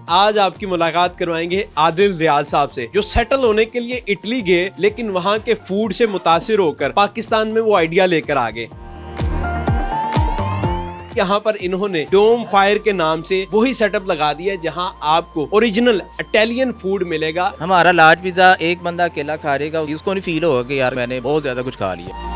आज आपकी मुलाकात करवाएंगे आदिल रियाज साहब से, जो सेटल होने के लिए इटली गए लेकिन वहाँ के फूड से मुतासिर होकर पाकिस्तान में वो आइडिया लेकर आ गए। यहाँ पर इन्होंने डोम फायर के नाम से वही सेटअप लगा दिया जहाँ आपको ओरिजिनल इटालियन फूड मिलेगा। हमारा लार्ज पिज्जा एक बंदा अकेला खा लेगा, उसको नहीं फील होगा कि यार मैंने बहुत ज्यादा कुछ खा लिया।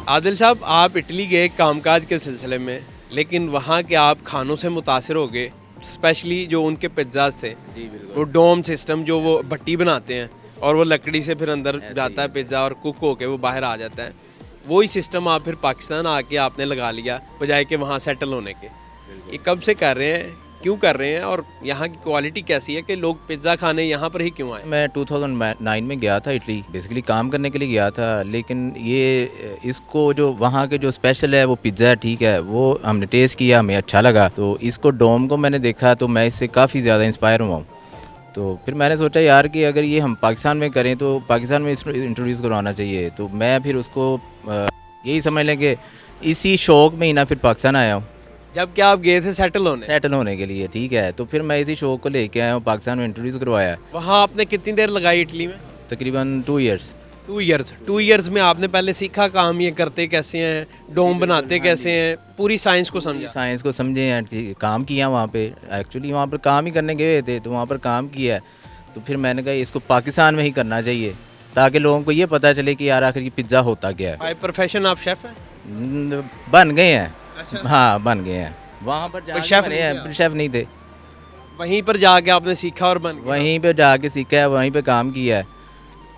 आदिल साहब, आप इटली गए कामकाज के सिलसिले में, लेकिन वहाँ के आप खानों से मुतासिर हो गए, स्पेशली जो उनके पिज्ज़ाज थे। जी बिल्कुल। वो डोम सिस्टम जो वो भट्टी बनाते हैं और वो लकड़ी से फिर अंदर जाता है पिज्ज़ा और कुक होके वो बाहर आ जाता है, वही सिस्टम आप फिर पाकिस्तान आके आपने लगा लिया बजाय के वहाँ सेटल होने के। ये कब से कर रहे हैं, क्यों कर रहे हैं, और यहाँ की क्वालिटी कैसी है कि लोग पिज़्ज़ा खाने यहाँ पर ही क्यों आए? मैं 2009 में गया था इटली, बेसिकली काम करने के लिए गया था, लेकिन ये इसको जो वहाँ के जो स्पेशल है वो पिज़्ज़ा है, ठीक है, वो हमने टेस्ट किया, हमें अच्छा लगा, तो इसको डोम को मैंने देखा तो मैं इससे काफ़ी ज़्यादा इंस्पायर हुआ हूँ। तो फिर मैंने सोचा यार कि अगर ये हम पाकिस्तान में करें तो पाकिस्तान में इसको इंट्रोड्यूस करवाना चाहिए। तो मैं फिर उसको यही समझ लें कि इसी शौक़ में ही ना फिर पाकिस्तान आया हूँ। जब क्या आप गए थे सेटल होने के लिए, ठीक है, तो फिर मैं इसी शौक़ को लेके आया हूँ, पाकिस्तान में इंट्रोड्यूस करवाया। वहाँ आपने कितनी देर लगाई इटली में? तकरीबन 2 इयर्स। 2 इयर्स में आपने पहले सीखा काम ये करते कैसे हैं, डोम बनाते कैसे हैं, पूरी साइंस को समझा? साइंस को समझे हैं, काम किया वहाँ पे, एक्चुअली वहाँ पर काम ही करने गए थे, तो वहाँ पर काम किया। तो फिर मैंने कहा इसको पाकिस्तान में ही करना चाहिए ताकि लोगों को ये पता चले कि यार आखिर ये पिज़्ज़ा होता क्या है। बाय प्रोफेशन आप शेफ़ हैं? बन गए हैं। अच्छा। हाँ बन गए हैं। वहाँ पर जाके शेफ़ नहीं थे, वहीं पर जाके आपने सीखा और बन गए? वहीं पे जाके सीखा है, वहीं पे काम किया है,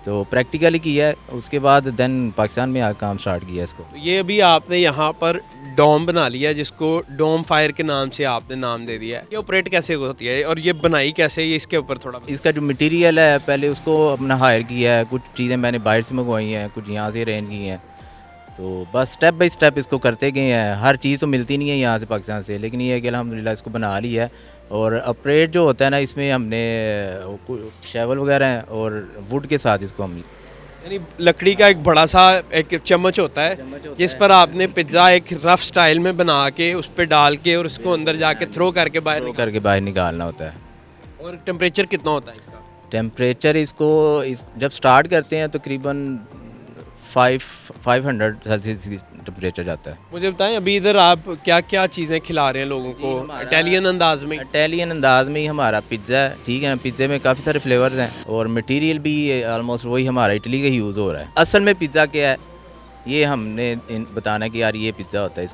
तो प्रैक्टिकली किया है, उसके बाद देन पाकिस्तान में आकर काम स्टार्ट किया इसको। तो ये अभी आपने यहाँ पर डोम बना लिया, जिसको डोम फायर के नाम से आपने नाम दे दिया है। ये ऑपरेट कैसे होती है और ये बनाई कैसे, ये इसके ऊपर थोड़ा इसका जो मटेरियल है पहले उसको अपना हायर किया है, कुछ चीज़ें मैंने बाहर से मंगवाई हैं, कुछ यहाँ से अरेंज की हैं, तो बस स्टेप बाय स्टेप इसको करते गए हैं। हर चीज़ तो मिलती नहीं है यहाँ से पाकिस्तान से, लेकिन ये है कि अल्हम्दुलिल्लाह इसको बना लिया है। और ऑपरेट जो होता है ना, इसमें हमने शेवल वगैरह हैं और वुड के साथ इसको हम, यानी लकड़ी का एक बड़ा सा एक चम्मच होता है जिस पर आपने पिज्ज़ा एक रफ स्टाइल में बना के उस पर डाल के और उसको अंदर जाके थ्रो करके बाहर निकालना होता है। और टेम्परेचर कितना होता है इसका? टेम्परेचर इसको जब स्टार्ट करते हैं तकरीबन 500 सेल्सियस टेम्परेचर जाता है। मुझे बताएं अभी इधर आप क्या क्या चीज़ें खिला रहे हैं लोगों को इटालियन अंदाज में? इटालियन अंदाज में ही हमारा पिज़्ज़ा है, ठीक है ना, पिज़्ज़े में काफ़ी सारे फ्लेवर्स हैं और मटेरियल भी ऑलमोस्ट वही हमारा इटली का यूज़ हो रहा है। असल में पिज़्ज़ा क्या है ये हमने बताना कि यार ये पिज़्ज़ा होता है,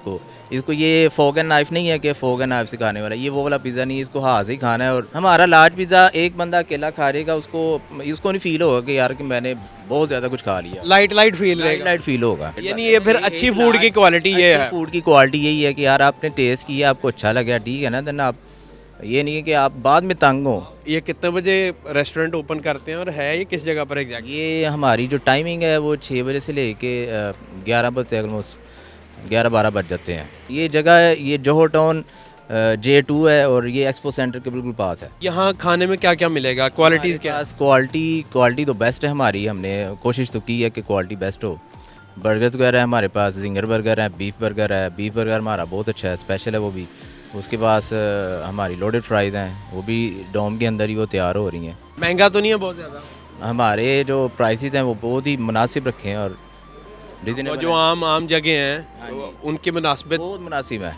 इसको ये फोक एंड नाइफ नहीं है कि फोक एंड नाइफ से खाने वाला, ये वो वाला पिज़्ज़ा नहीं है, इसको हाथ से ही खाना है। और हमारा लार्ज पिज़्ज़ा एक बंदा अकेला खा लेगा, उसको नहीं फील होगा कि यार कि मैंने बहुत ज़्यादा कुछ खा लिया। लाइट फील होगा। यानी ये फिर अच्छी फूड की क्वालिटी ये है। फूड की क्वालिटी यही है कि यार आपने टेस्ट किया, आपको अच्छा लगा, ठीक है ना, देन आप, ये नहीं है कि आप बाद में तंग हो। ये कितने बजे रेस्टोरेंट ओपन करते हैं और है ये किस जगह पर एग्जैक्ट? ये हमारी जो टाइमिंग है वो 6 बजे से लेके 11 बजे, ऑलमोस्ट 11-12 बज जाते हैं। ये जगह है, ये जोहर टाउन J2 है और ये एक्सपो सेंटर के बिल्कुल पास है। यहाँ खाने में क्या क्या मिलेगा, क्वालिटीज़ क्या? क्वालिटी तो बेस्ट है हमारी, हमने कोशिश तो की है कि क्वालिटी बेस्ट हो। बर्गर्स वगैरह है हमारे पास, जिंगर बर्गर है, बीफ बर्गर हमारा बहुत अच्छा है, स्पेशल है वो भी। उसके पास हमारी लोडेड फ्राइज़ हैं, वो भी डोम के अंदर ही वो तैयार हो रही हैं। महंगा तो नहीं है बहुत ज़्यादा? हमारे जो प्राइसेस हैं वो बहुत ही मुनासिब रखे हैं और जो आम जगह हैं उनके मुनासिब बहुत मुनासिब है।